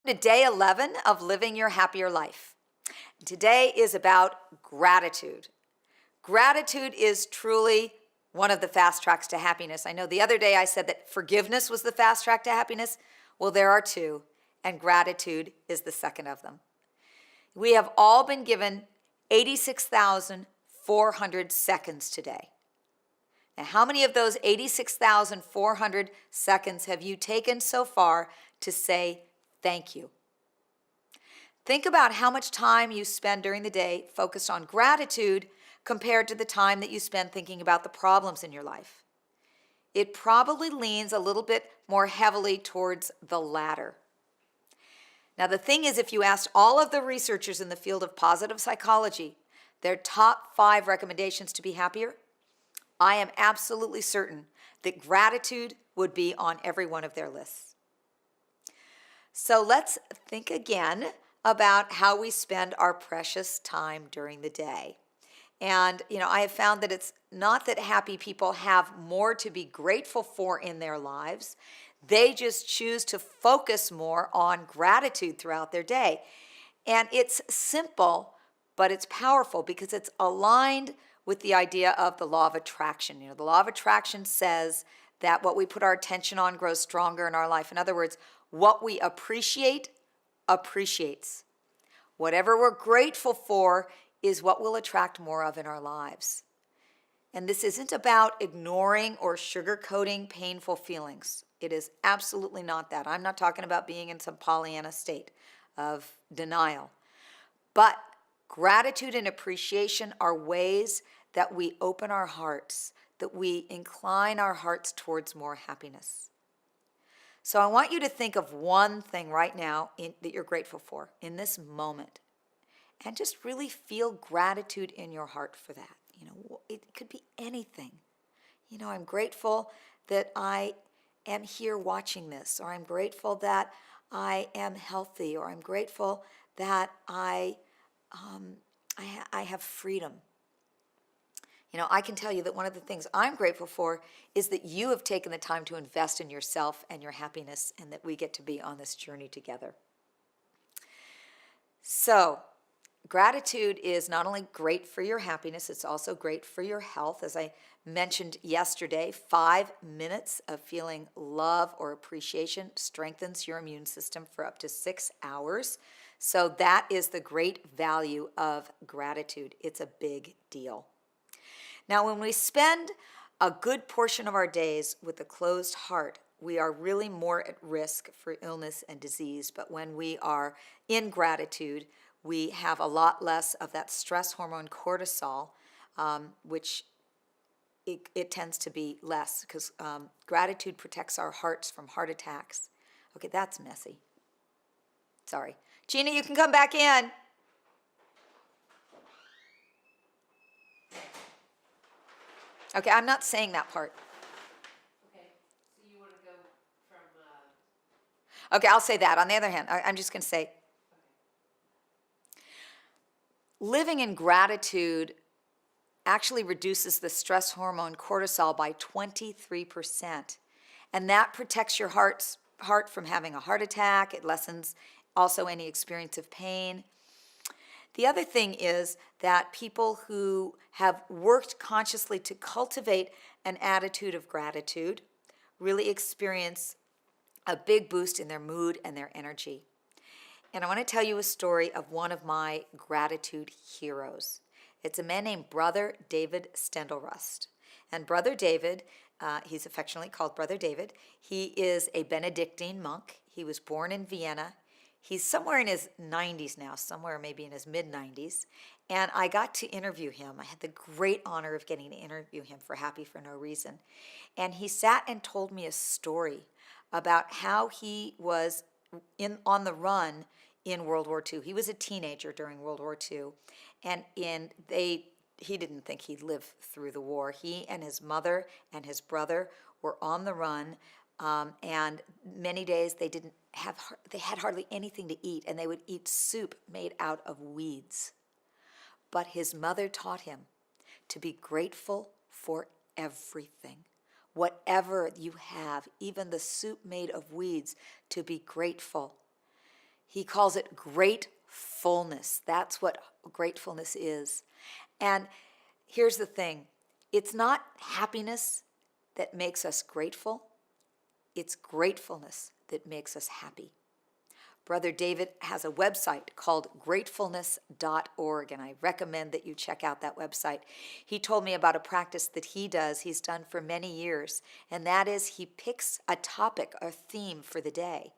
To day 11 of Living Your Happier Life. Today is about gratitude. Gratitude is truly one of the fast tracks to happiness. I know the other day I said that forgiveness was the fast track to happiness. Well, there are two, and gratitude is the second of them. We have all been given 86,400 seconds today. Now, how many of those 86,400 seconds have you taken so far to say thank you? Think about how much time you spend during the day focused on gratitude compared to the time that you spend thinking about the problems in your life. It probably leans a little bit more heavily towards the latter. Now, the thing is, if you asked all of the researchers in the field of positive psychology their top 5 recommendations to be happier, I am absolutely certain that gratitude would be on every one of their lists. So let's think again about how we spend our precious time during the day. And, I have found that it's not that happy people have more to be grateful for in their lives. They just choose to focus more on gratitude throughout their day. And it's simple, but it's powerful because it's aligned with the idea of the law of attraction. The law of attraction says that what we put our attention on grows stronger in our life. In other words, what we appreciate appreciates. Whatever we're grateful for is what we'll attract more of in our lives. And this isn't about ignoring or sugarcoating painful feelings. It is absolutely not that. I'm not talking about being in some Pollyanna state of denial. But gratitude and appreciation are ways that we open our hearts, that we incline our hearts towards more happiness. So I want you to think of one thing right now that you're grateful for in this moment, and just really feel gratitude in your heart for that. It could be anything. I'm grateful that I am here watching this, or I'm grateful that I am healthy, or I'm grateful that I have freedom. I can tell you that one of the things I'm grateful for is that you have taken the time to invest in yourself and your happiness, and that we get to be on this journey together. So, gratitude is not only great for your happiness, it's also great for your health. As I mentioned yesterday, 5 minutes of feeling love or appreciation strengthens your immune system for up to 6 hours. So that is the great value of gratitude. It's a big deal. Now, when we spend a good portion of our days with a closed heart, we are really more at risk for illness and disease. But when we are in gratitude, we have a lot less of that stress hormone cortisol, which it tends to be less because gratitude protects our hearts from heart attacks. Okay, that's messy. Sorry. Gina, you can come back in. Okay, I'm not saying that part. Okay, so you want to go from, Okay, I'll say that. On the other hand, I'm just going to say, living in gratitude actually reduces the stress hormone cortisol by 23%. And that protects your heart from having a heart attack. It lessens also any experience of pain. The other thing is that people who have worked consciously to cultivate an attitude of gratitude really experience a big boost in their mood and their energy. And I want to tell you a story of one of my gratitude heroes. It's a man named Brother David Steindl-Rast. And Brother David, he's affectionately called Brother David, he is a Benedictine monk. He was born in Vienna. He's somewhere in his 90s now, somewhere maybe in his mid-90s. And I got to interview him. I had the great honor of getting to interview him for Happy for No Reason. And he sat and told me a story about how he was on the run in World War II. He was a teenager during World War II. And he didn't think he'd live through the war. He and his mother and his brother were on the run. And many days they had hardly anything to eat, and they would eat soup made out of weeds. But his mother taught him to be grateful for everything. Whatever you have, even the soup made of weeds, to be grateful. He calls it gratefulness. That's what gratefulness is. And here's the thing, it's not happiness that makes us grateful, it's gratefulness that makes us happy. Brother David has a website called gratefulness.org, and I recommend that you check out that website. He told me about a practice that he's done for many years, and that is he picks a topic or theme for the day.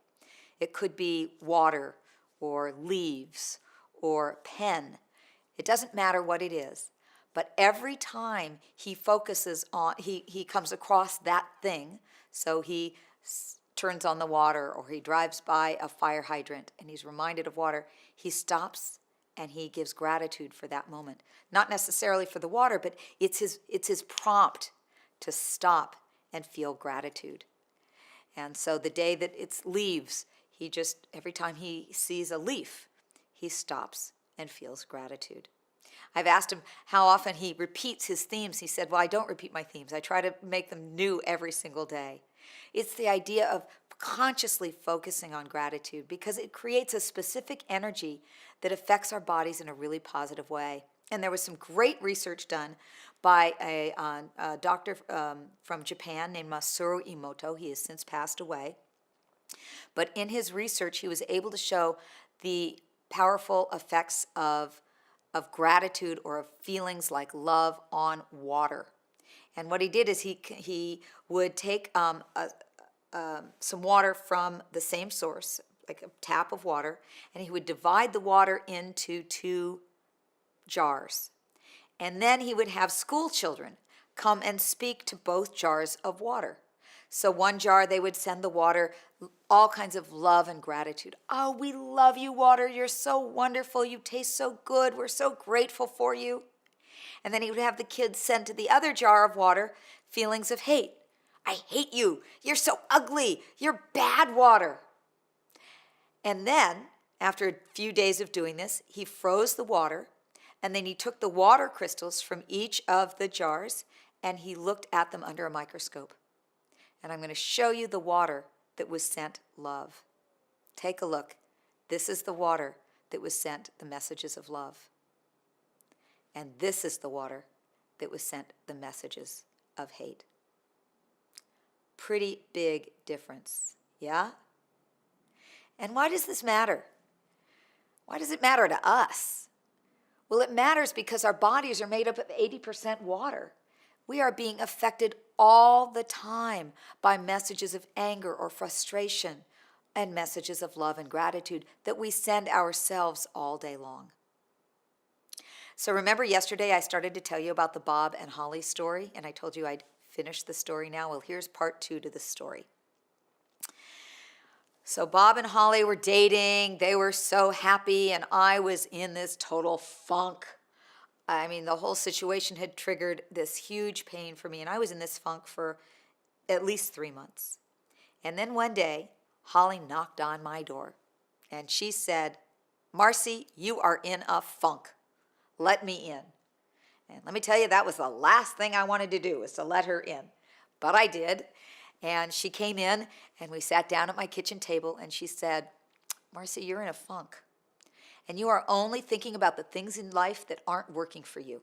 It could be water or leaves or pen. It doesn't matter what it is, but every time he focuses on, he comes across that thing, so he turns on the water or he drives by a fire hydrant and he's reminded of water, he stops and he gives gratitude for that moment. Not necessarily for the water, but it's his prompt to stop and feel gratitude. And so the day that it's leaves, he just, every time he sees a leaf, he stops and feels gratitude. I've asked him how often he repeats his themes. He said, well, I don't repeat my themes. I try to make them new every single day. It's the idea of consciously focusing on gratitude because it creates a specific energy that affects our bodies in a really positive way. And there was some great research done by a doctor from Japan named Masaru Emoto. He has since passed away. But in his research, he was able to show the powerful effects of gratitude or of feelings like love on water. And what he did is he would take some water from the same source, like a tap of water, and he would divide the water into 2 jars. And then he would have school children come and speak to both jars of water. So one jar, they would send the water all kinds of love and gratitude. Oh, we love you, water. You're so wonderful. You taste so good. We're so grateful for you. And then he would have the kids send to the other jar of water feelings of hate. I hate you. You're so ugly. You're bad, water. And then, after a few days of doing this, he froze the water, and then he took the water crystals from each of the jars, and he looked at them under a microscope. And I'm going to show you the water that was sent love. Take a look. This is the water that was sent the messages of love. And this is the water that was sent the messages of hate. Pretty big difference, yeah? And why does this matter? Why does it matter to us? Well, it matters because our bodies are made up of 80% water. We are being affected all the time by messages of anger or frustration and messages of love and gratitude that we send ourselves all day long. So remember yesterday I started to tell you about the Bob and Holly story, and I told you I'd finish the story now. Well, here's part 2 to the story. So Bob and Holly were dating. They were so happy, and I was in this total funk. I mean, the whole situation had triggered this huge pain for me, and I was in this funk for at least 3 months. And then one day, Holly knocked on my door, and she said, Marcy, you are in a funk. Let me in. And let me tell you, that was the last thing I wanted to do, was to let her in. But I did. And she came in, and we sat down at my kitchen table, and she said, Marcy, you're in a funk. And you are only thinking about the things in life that aren't working for you.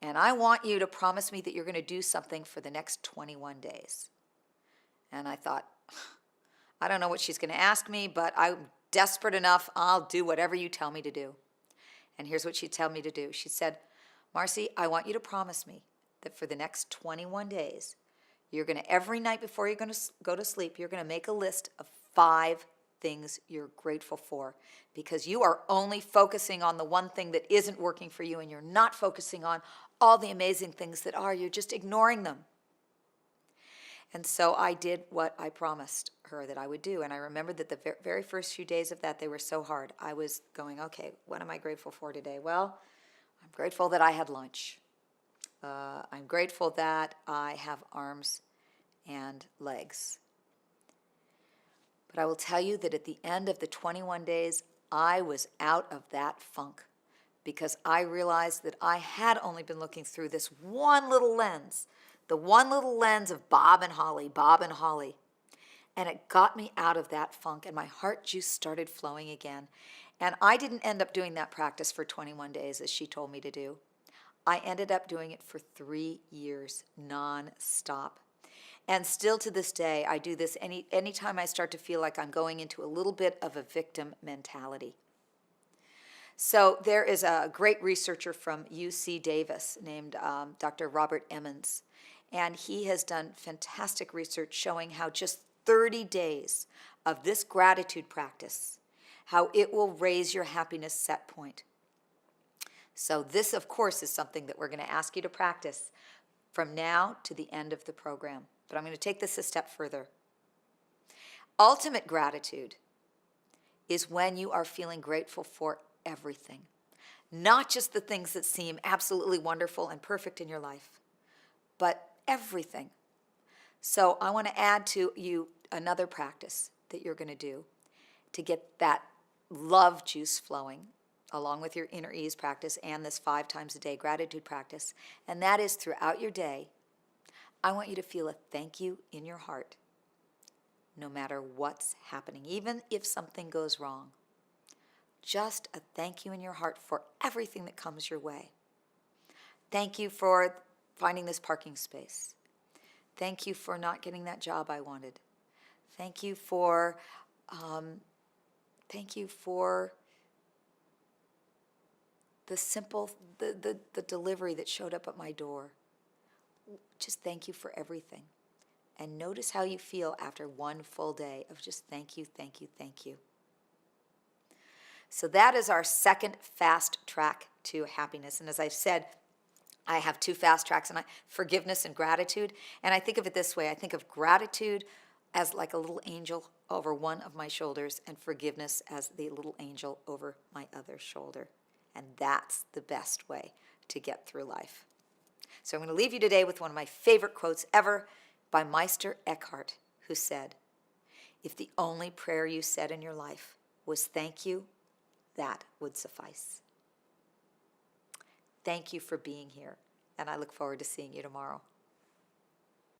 And I want you to promise me that you're going to do something for the next 21 days. And I thought, I don't know what she's going to ask me, but I'm desperate enough. I'll do whatever you tell me to do. And here's what she told me to do. She said, Marcy, I want you to promise me that for the next 21 days, you're going to, every night before you're going to go to sleep, you're going to make a list of 5 things you're grateful for, because you are only focusing on the one thing that isn't working for you, and you're not focusing on all the amazing things that are. You're just ignoring them. And so I did what I promised her that I would do. And I remembered that the very first few days of that, they were so hard. I was going, okay, what am I grateful for today? Well, I'm grateful that I had lunch. I'm grateful that I have arms and legs. But I will tell you that at the end of the 21 days, I was out of that funk, because I realized that I had only been looking through this one little lens, the one little lens of Bob and Holly, Bob and Holly. And it got me out of that funk, and my heart juice started flowing again. And I didn't end up doing that practice for 21 days as she told me to do. I ended up doing it for 3 years, non-stop. And still to this day, I do this anytime I start to feel like I'm going into a little bit of a victim mentality. So there is a great researcher from UC Davis named Dr. Robert Emmons, and he has done fantastic research showing how just 30 days of this gratitude practice, how it will raise your happiness set point. So this, of course, is something that we're going to ask you to practice from now to the end of the program. But I'm going to take this a step further. Ultimate gratitude is when you are feeling grateful for everything, not just the things that seem absolutely wonderful and perfect in your life, but everything. So I want to add to you another practice that you're going to do to get that love juice flowing, along with your inner ease practice and this 5 times a day gratitude practice. And that is throughout your day, I want you to feel a thank you in your heart, no matter what's happening, even if something goes wrong. Just a thank you in your heart for everything that comes your way. Thank you for finding this parking space. Thank you for not getting that job I wanted. Thank you for the simple, the delivery that showed up at my door. Just thank you for everything. And notice how you feel after one full day of just thank you, thank you, thank you. So that is our second fast track to happiness. And as I've said, I have 2 fast tracks, and forgiveness and gratitude. And I think of it this way. I think of gratitude as like a little angel over one of my shoulders, and forgiveness as the little angel over my other shoulder. And that's the best way to get through life. So I'm going to leave you today with one of my favorite quotes ever by Meister Eckhart, who said, "If the only prayer you said in your life was thank you, that would suffice." Thank you for being here, and I look forward to seeing you tomorrow.